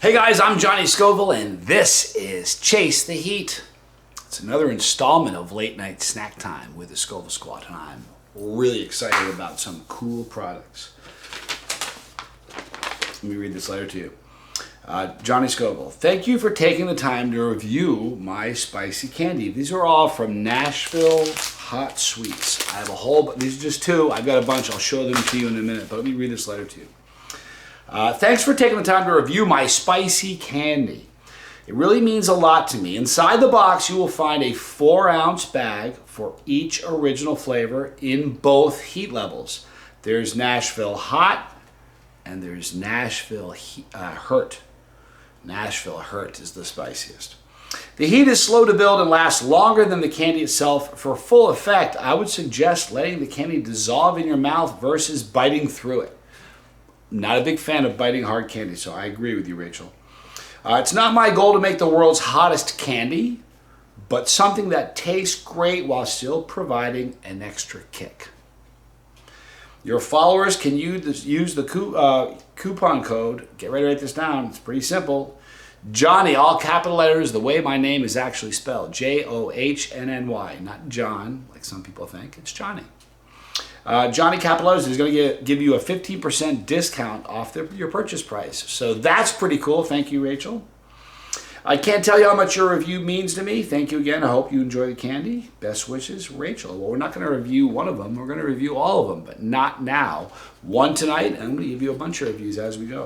Hey guys, I'm Johnny Scoville and this is Chase the Heat. It's another installment of Late Night Snack Time with the Scoville Squad, and I'm really excited about some cool products. Let me read this letter to you. Johnny Scoville, thank you for taking the time to review my spicy candy. These are all from Nashville Hot Sweets. I have a whole, these are just two. I've got a bunch. I'll show them to you in a minute, but let me read this letter to you. Thanks for taking the time to review my spicy candy. It really means a lot to me. Inside the box, you will find a 4-ounce bag for each original flavor in both heat levels. There's Nashville Hot and there's Nashville Hurt. Nashville Hurt is the spiciest. The heat is slow to build and lasts longer than the candy itself. For full effect, I would suggest letting the candy dissolve in your mouth versus biting through it. Not a big fan of biting hard candy, so I agree with you, Rachel. It's not my goal to make the world's hottest candy, but something that tastes great while still providing an extra kick. Your followers can use the coupon code. Get ready to write this down. It's pretty simple. Johnny, all capital letters, the way my name is actually spelled. Johnnny, not John, like some people think. It's Johnny. Johnny Capital's is going to give you a 15% discount off your purchase price. So that's pretty cool. Thank you, Rachel. I can't tell you how much your review means to me. Thank you again. I hope you enjoy the candy. Best wishes, Rachel. Well, we're not going to review one of them. We're going to review all of them, but not now. One tonight, and I'm going to give you a bunch of reviews as we go.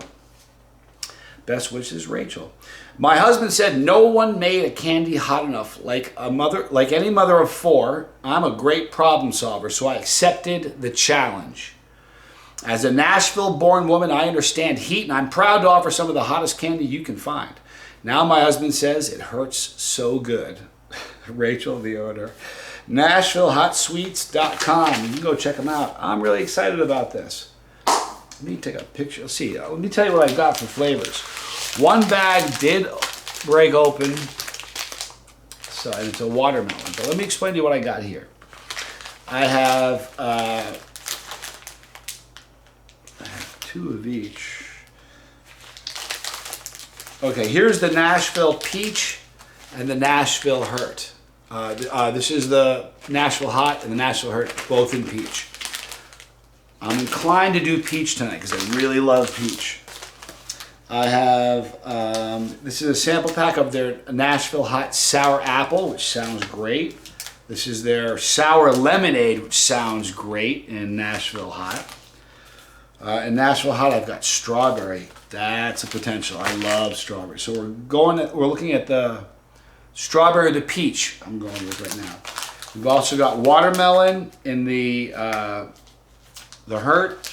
Best wishes, Rachel. My husband said no one made a candy hot enough. Like any mother of 4, I'm a great problem solver, so I accepted the challenge. As a Nashville-born woman, I understand heat, and I'm proud to offer some of the hottest candy you can find. Now my husband says it hurts so good. Rachel, the owner. NashvilleHotSweets.com. You can go check them out. I'm really excited about this. Let me take a picture. Let's see. Let me tell you what I got for flavors. One bag did break open, so and it's a watermelon. But let me explain to you what I got here. I have 2 of each. Okay, here's the Nashville Peach and the Nashville Hurt. This is the Nashville Hot and the Nashville Hurt, both in peach. I'm inclined to do peach tonight because I really love peach. I have, this is a sample pack of their Nashville Hot Sour Apple, which sounds great. This is their Sour Lemonade, which sounds great in Nashville Hot. In Nashville Hot, I've got strawberry. That's a potential. I love strawberry. So we're looking at the strawberry or the peach I'm going with right now. We've also got watermelon in the Hurt,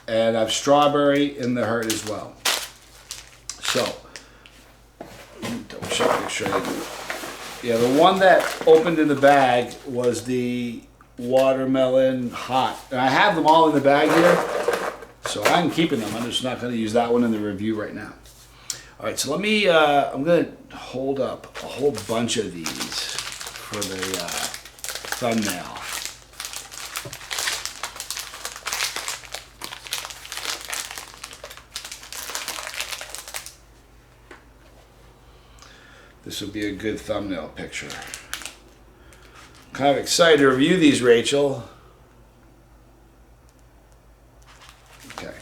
and I have strawberry in the Hurt as well. So, double check, make sure I do. Yeah, the one that opened in the bag was the watermelon hot. And I have them all in the bag here, so I'm keeping them. I'm just not going to use that one in the review right now. All right, so let me, I'm going to hold up a whole bunch of these for the thumbnail. This would be a good thumbnail picture. I'm kind of excited to review these, Rachel. Okay.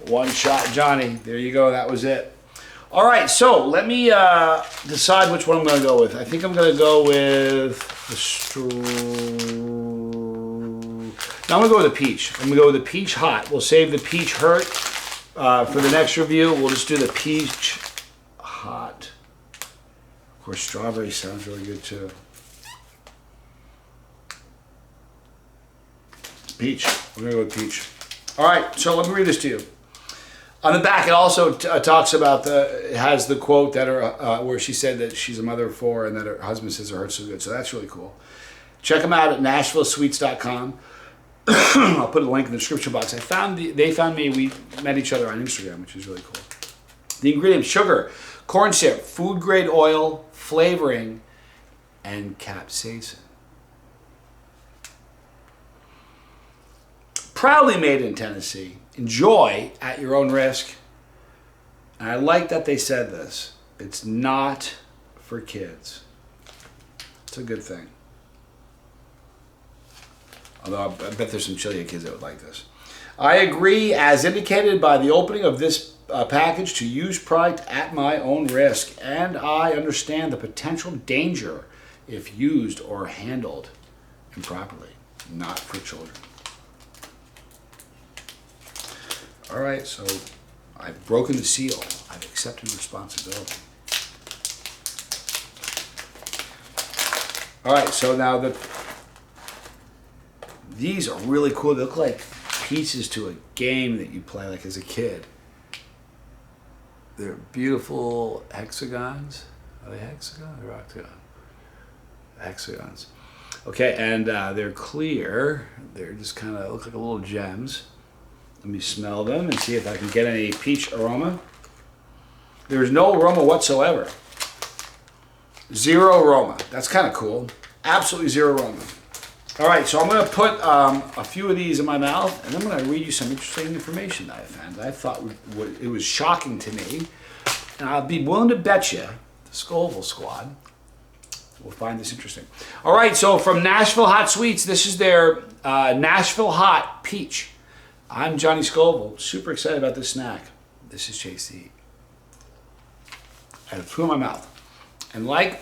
One shot, Johnny. There you go. That was it. All right. So let me decide which one I'm going to go with. I think I'm going to go with the No, I'm going to go with the peach. I'm going to go with the peach hot. We'll save the peach hurt for the next review. We'll just do the peach hot. Of course, strawberry sounds really good too. Peach. We're going to go with peach. All right, so let me read this to you. On the back, it also talks about it has the quote that where she said that she's a mother of 4 and that her husband says it hurts so good. So that's really cool. Check them out at NashvilleSweets.com. I'll put a link in the description box. They found me. We met each other on Instagram, which is really cool. The ingredients: sugar, corn syrup, food grade oil, flavoring, and capsaicin. Proudly made in Tennessee. Enjoy at your own risk. And I like that they said this. It's not for kids. It's a good thing. Although I bet there's some chili kids that would like this. I agree, as indicated by the opening of this package, to use product at my own risk. And I understand the potential danger if used or handled improperly. Not for children. All right, so I've broken the seal. I've accepted responsibility. All right, so now these are really cool. They look like pieces to a game that you play like as a kid. They're beautiful hexagons. Are they hexagons or octagon? Hexagons. Okay, and they're clear. They're just kind of look like little gems. Let me smell them and see if I can get any peach aroma. There's no aroma whatsoever. Zero aroma. That's kind of cool. Absolutely zero aroma. All right, so I'm going to put a few of these in my mouth, and I'm going to read you some interesting information that I found. That I thought it was shocking to me. And I'll be willing to bet you the Scoville Squad will find this interesting. All right, so from Nashville Hot Sweets, this is their Nashville Hot Peach. I'm Johnny Scoville, super excited about this snack. This is Chase to Eat. I have two in my mouth. And like,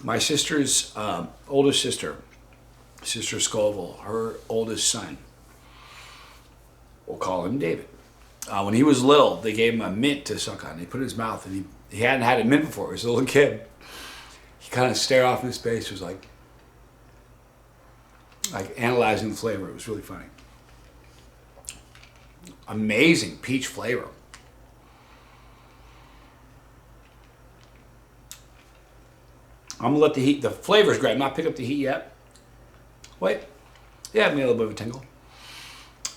my sister's oldest sister, Sister Scoville, her oldest son, we'll call him David. When he was little, they gave him a mint to suck on. They put it in his mouth, and he hadn't had a mint before. He was a little kid. He kind of stared off in his face. It was like analyzing the flavor. It was really funny. Amazing peach flavor. I'm gonna let the flavor's great. I'm not picking up the heat yet. Wait, yeah, me a little bit of a tingle.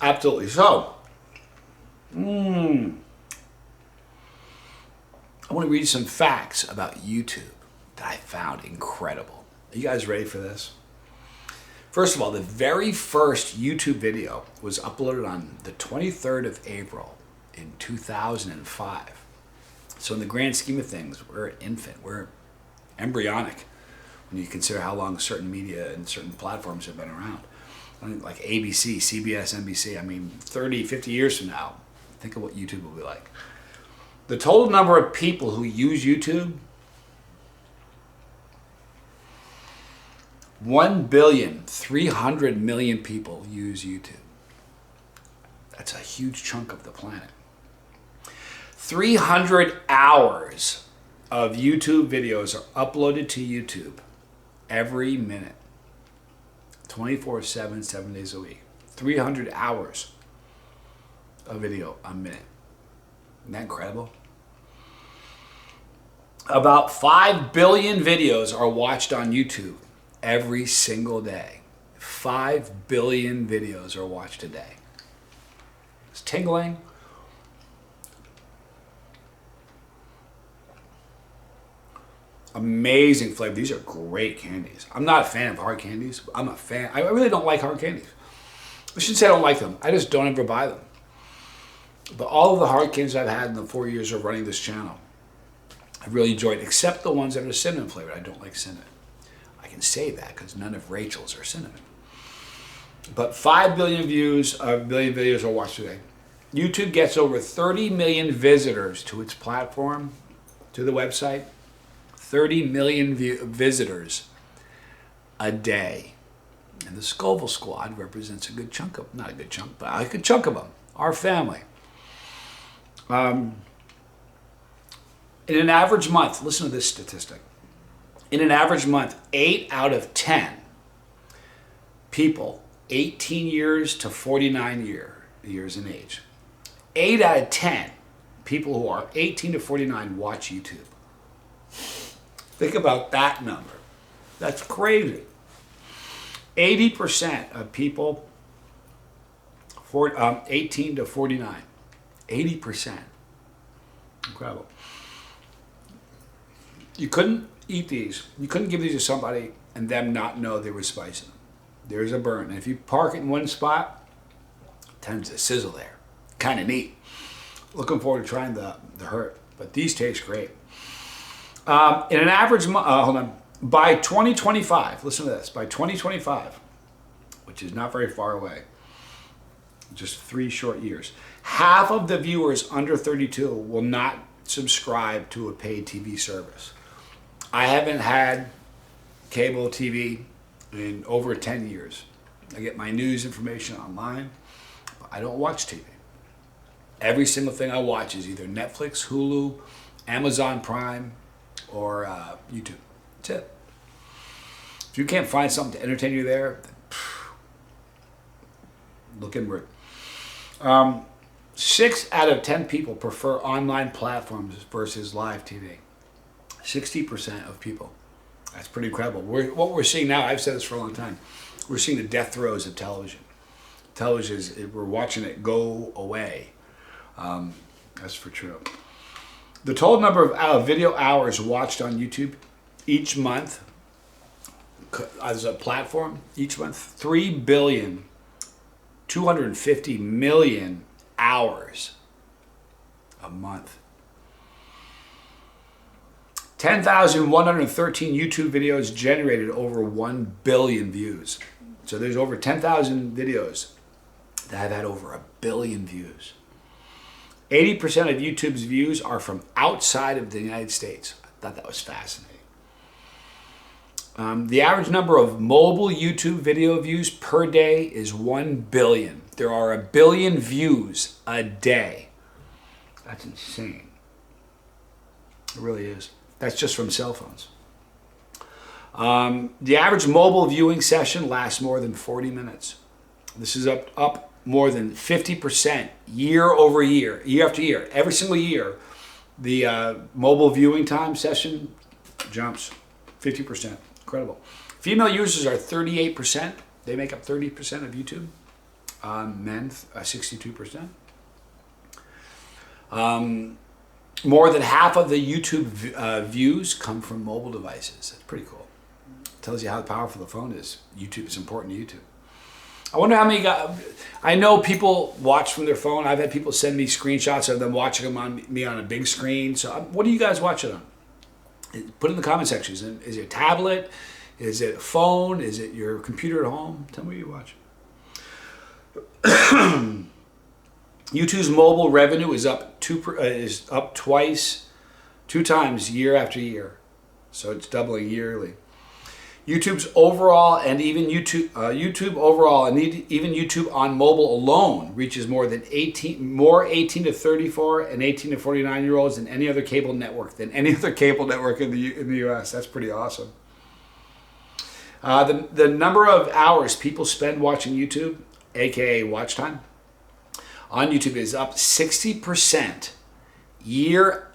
Absolutely. So, I want to read you some facts about YouTube that I found incredible. Are you guys ready for this? First of all, the very first YouTube video was uploaded on the 23rd of April in 2005. So in the grand scheme of things, we're an infant. We're embryonic when you consider how long certain media and certain platforms have been around. I mean, like ABC, CBS, NBC. I mean, 30, 50 years from now, think of what YouTube will be like. The total number of people who use YouTube, 1,300,000,000 people use YouTube. That's a huge chunk of the planet. 300 hours of YouTube videos are uploaded to YouTube every minute, 24/7, 7 days a week. 300 hours of video a minute. Isn't that incredible? About 5 billion videos are watched on YouTube every single day. 5 billion videos are watched a day. It's tingling. Amazing flavor. These are great candies. I'm not a fan of hard candies. I'm a fan. I really don't like hard candies. I shouldn't say I don't like them. I just don't ever buy them. But all of the hard candies I've had in the 4 years of running this channel, I've really enjoyed, except the ones that are cinnamon flavored. I don't like cinnamon. I can say that because none of Rachel's are cinnamon. But 5 billion views, a billion videos are watched today. YouTube gets over 30 million visitors to its platform, to the website. 30 million visitors a day. And the Scoville Squad represents a good chunk of, not a good chunk, but a good chunk of them, our family. In an average month, listen to this statistic. In an average month, 8 out of 10 people, 18 years to 49 years in age, 8 out of 10 people who are 18 to 49 watch YouTube. Think about that number. That's crazy. 80% of people 18 to 49. 80%. Incredible. You couldn't eat these. You couldn't give these to somebody and them not know they were spicy. there's a burn. And if you park it in one spot, it tends to sizzle there. Kind of neat. Looking forward to trying the Hurt, but these taste great. In an average month, hold on. By 2025, listen to this. By 2025, which is not very far away, just 3 short years, half of the viewers under 32 will not subscribe to a paid TV service. I haven't had cable TV in over 10 years. I get my news information online, but I don't watch TV. Every single thing I watch is either Netflix, Hulu, Amazon Prime, or YouTube. That's it. If you can't find something to entertain you there, then, look inward. 6 out of 10 people prefer online platforms versus live TV. 60% of people. That's pretty incredible. What we're seeing now, I've said this for a long time, we're seeing the death throes of television. Television, we're watching it go away. That's for true. The total number of video hours watched on YouTube each month, as a platform, each month, 3,250,000,000 hours a month. 10,113 YouTube videos generated over 1 billion views. So there's over 10,000 videos that have had over 1 billion views. 80% of YouTube's views are from outside of the United States. I thought that was fascinating. The average number of mobile YouTube video views per day is 1 billion. There are 1 billion views a day. That's insane. It really is. That's just from cell phones. The average mobile viewing session lasts more than 40 minutes. This is up more than 50% year over year, year after year. Every single year, the mobile viewing time session jumps 50%. Incredible. Female users are 38%. They make up 30% of YouTube. Men, 62%. More than half of the YouTube views come from mobile devices. That's pretty cool. Tells you how powerful the phone is. YouTube is important to YouTube. I wonder how many guys, I know people watch from their phone. I've had people send me screenshots of them watching them on a big screen. So what do you guys watch it on? Put it in the comment section. Is it a tablet? Is it a phone? Is it your computer at home? Tell me what you watch. YouTube's mobile revenue is up 2 times year after year. So it's doubling yearly. YouTube's overall and even YouTube on mobile alone reaches more 18 to 34 and 18 to 49 year olds than any other cable network in the US. That's pretty awesome. The number of hours people spend watching YouTube, aka watch time, on YouTube is up 60% year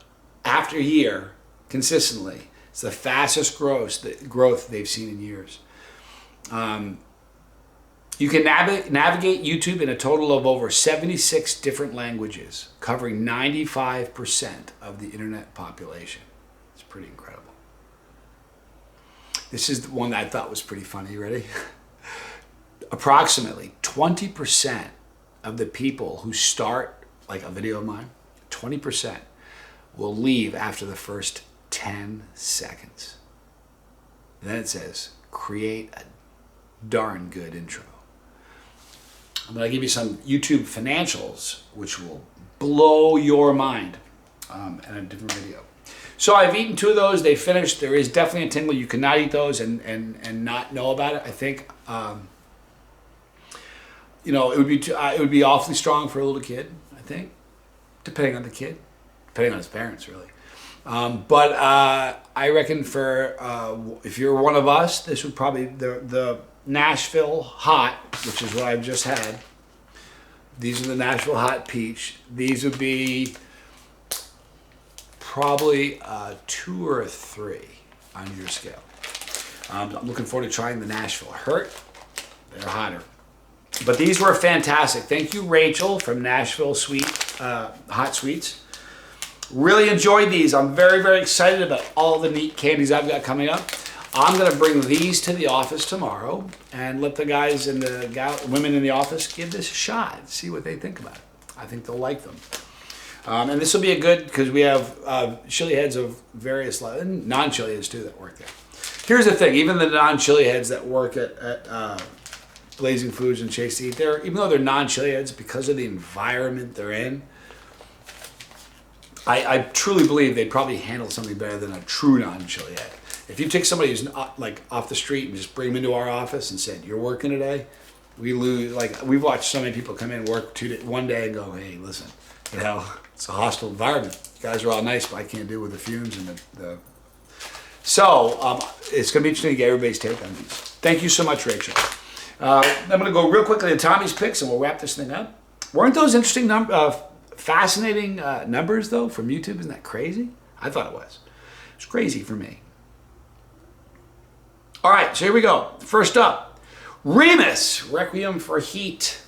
after year consistently. It's the fastest growth they've seen in years. You can navigate YouTube in a total of over 76 different languages, covering 95% of the internet population. It's pretty incredible. This is the one that I thought was pretty funny. You ready? Approximately 20% of the people who start like a video of mine, 20% will leave after the first 10 seconds. And then it says, create a darn good intro. I'm going to give you some YouTube financials, which will blow your mind in a different video. So I've eaten 2 of those. They finished. There is definitely a tingle. You cannot eat those and not know about it. I think, it would be awfully strong for a little kid, I think, depending on the kid, depending on his parents, really. But I reckon for if you're one of us, this would probably the Nashville Hot, which is what I've just had. These are the Nashville Hot Peach. These would be probably 2 or 3 on your scale. I'm looking forward to trying the Nashville Hurt. They're hotter. But these were fantastic. Thank you, Rachel from Nashville Hot Sweets. Really enjoyed these. I'm very, very excited about all the neat candies I've got coming up. I'm going to bring these to the office tomorrow and let the guys and the women in the office give this a shot, see what they think about it. I think they'll like them. And this will be a good, because we have chili heads of various, non-chili heads too that work there. Here's the thing, even the non-chili heads that work at Blazing Foods and Chase to Eat, even though they're non-chili heads, because of the environment they're in, I truly believe they probably handle something better than a true non-chili head. If you take somebody who's like off the street and just bring them into our office and said, "You're working today," we lose. Like, we've watched so many people come in and work one day and go, "Hey, listen, it's a hostile environment. You guys are all nice, but I can't deal with the fumes and the." So it's going to be interesting to get everybody's take on these. Thank you so much, Rachel. I'm going to go real quickly to Tommy's picks and we'll wrap this thing up. Weren't those interesting, fascinating numbers, though, from YouTube? Isn't that crazy? I thought it was. It's crazy for me. All right, so here we go. First up, Remus, Requiem for Heat.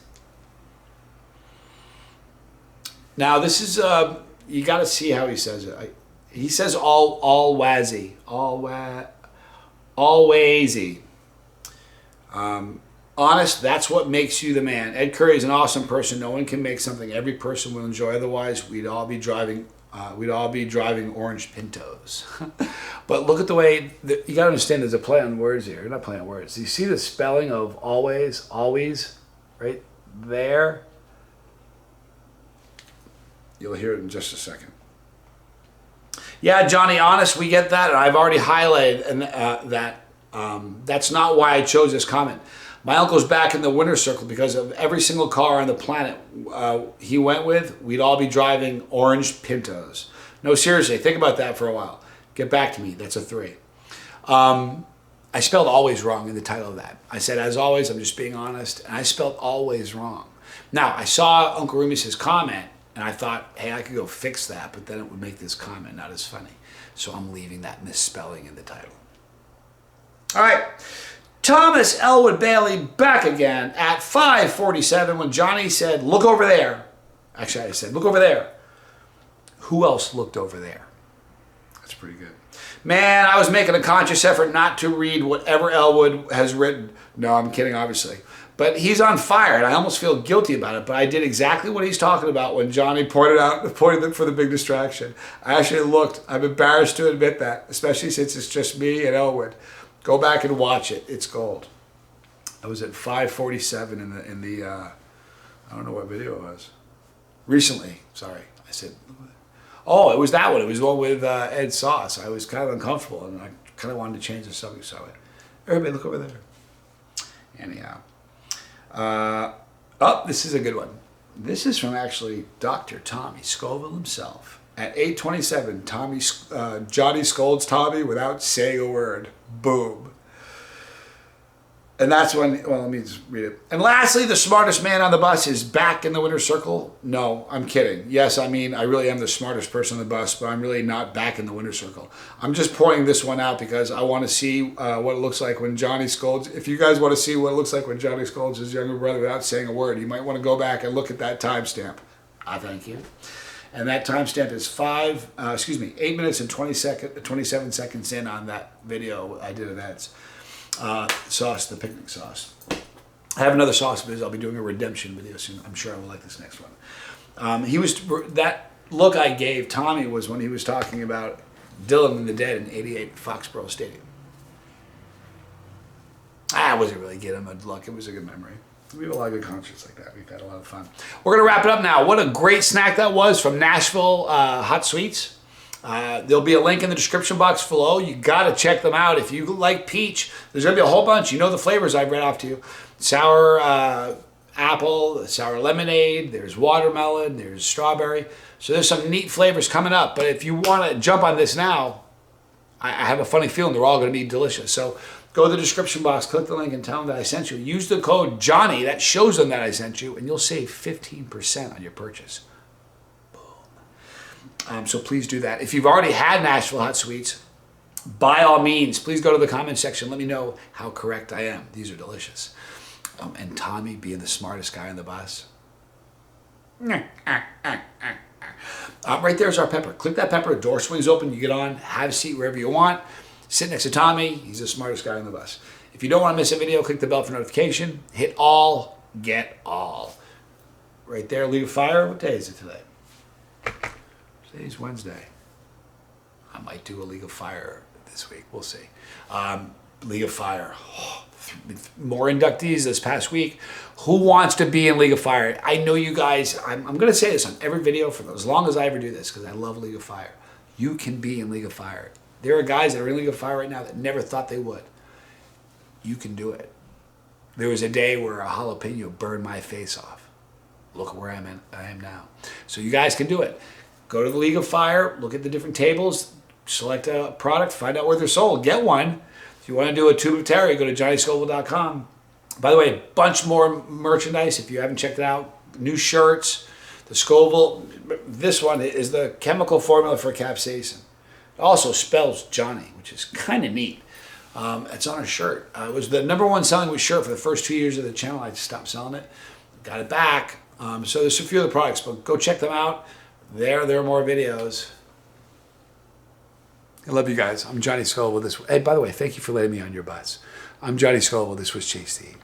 Now, this is, you got to see how he says it. He says all-wazy. Alwaysy. Honest, that's what makes you the man. Ed Curry is an awesome person. No one can make something every person will enjoy. Otherwise, we'd all be driving orange Pintos. But look at the way you got to understand. There's a play on words here. You're not playing on words. You see the spelling of always, right there. You'll hear it in just a second. Yeah, Johnny, honest, we get that, and I've already highlighted that. That's not why I chose this comment. My uncle's back in the winner's circle because of every single car on the planet he went with, we'd all be driving orange Pintos. No, seriously, think about that for a while. Get back to me. That's a 3. I spelled always wrong in the title of that. I said, as always, I'm just being honest, and I spelled always wrong. Now, I saw Uncle Remus's comment, and I thought, hey, I could go fix that, but then it would make this comment not as funny. So I'm leaving that misspelling in the title. All right. Thomas Elwood Bailey back again at 5:47 when Johnny said, look over there. Actually, I said, look over there. Who else looked over there? That's pretty good. Man, I was making a conscious effort not to read whatever Elwood has written. No, I'm kidding, obviously. But he's on fire, and I almost feel guilty about it. But I did exactly what he's talking about when Johnny pointed for the big distraction. I actually looked. I'm embarrassed to admit that, especially since it's just me and Elwood. Go back and watch it. It's gold. I was at 5:47 in the I don't know what video it was. Recently, sorry. I said, oh, it was that one. It was the one with Ed Sauce. I was kind of uncomfortable, and I kind of wanted to change the subject. So everybody look over there. Anyhow. This is a good one. This is from actually Dr. Tommy Scoville himself. At 8:27, Johnny scolds Tommy without saying a word. Boom. And that's when, well, let me just read it. And lastly, the smartest man on the bus is back in the winner's circle. No, I'm kidding. Yes, I mean, I really am the smartest person on the bus, but I'm really not back in the winner's circle. I'm just pointing this one out because I want to see what it looks like when Johnny scolds. If you guys want to see what it looks like when Johnny scolds his younger brother without saying a word, you might want to go back and look at that timestamp. Thank you. And that timestamp is 8 minutes and 27 seconds in on that video I did of Ed's. Sauce, the picnic sauce. I have another sauce video. I'll be doing a redemption video soon. I'm sure I will like this next one. That look I gave Tommy was when he was talking about Dylan and the Dead in '88 Foxborough Stadium. I wasn't really getting him a look. It was a good memory. We have a lot of good concerts like that. We've had a lot of fun. We're going to wrap it up now. What a great snack that was from Nashville Hot Sweets. There'll be a link in the description box below. You got to check them out. If you like peach, there's going to be a whole bunch. You know the flavors I've read off to you. Sour apple, sour lemonade, there's watermelon, there's strawberry. So there's some neat flavors coming up. But if you want to jump on this now, I have a funny feeling they're all going to be delicious. So go to the description box, click the link, and tell them that I sent you. Use the code Johnny. That shows them that I sent you, and you'll save 15% on your purchase. So please do that. If you've already had Nashville Hot Sweets, by all means, please go to the comment section. Let me know how correct I am. These are delicious. And Tommy being the smartest guy on the bus. Right there's our pepper. Click that pepper. Door swings open. You get on. Have a seat wherever you want. Sit next to Tommy. He's the smartest guy on the bus. If you don't want to miss a video, click the bell for notification. Hit all, get all. Right there, League of Fire. What day is it today? Today's Wednesday. I might do a League of Fire this week. We'll see. League of Fire. Oh, more inductees this past week. Who wants to be in League of Fire? I know you guys, I'm going to say this on every video for as long as I ever do this because I love League of Fire. You can be in League of Fire. There are guys that are in League of Fire right now that never thought they would. You can do it. There was a day where a jalapeno burned my face off. Look where I am now. So you guys can do it. Go to the League of Fire, look at the different tables, select a product, find out where they're sold, get one. If you want to do a tube of terry, go to johnnyscoville.com. By the way, a bunch more merchandise if you haven't checked it out. New shirts, the Scoville. This one is the chemical formula for capsaicin. It also spells Johnny, which is kind of neat. It's on a shirt. It was the #1 selling shirt for the first 2 years of the channel. I stopped selling it. Got it back. So there's a few other products, but go check them out. There are more videos. I love you guys. I'm Johnny Scoville. Hey, by the way, thank you for letting me on your bus. I'm Johnny Scoville. This was Chase the Eat.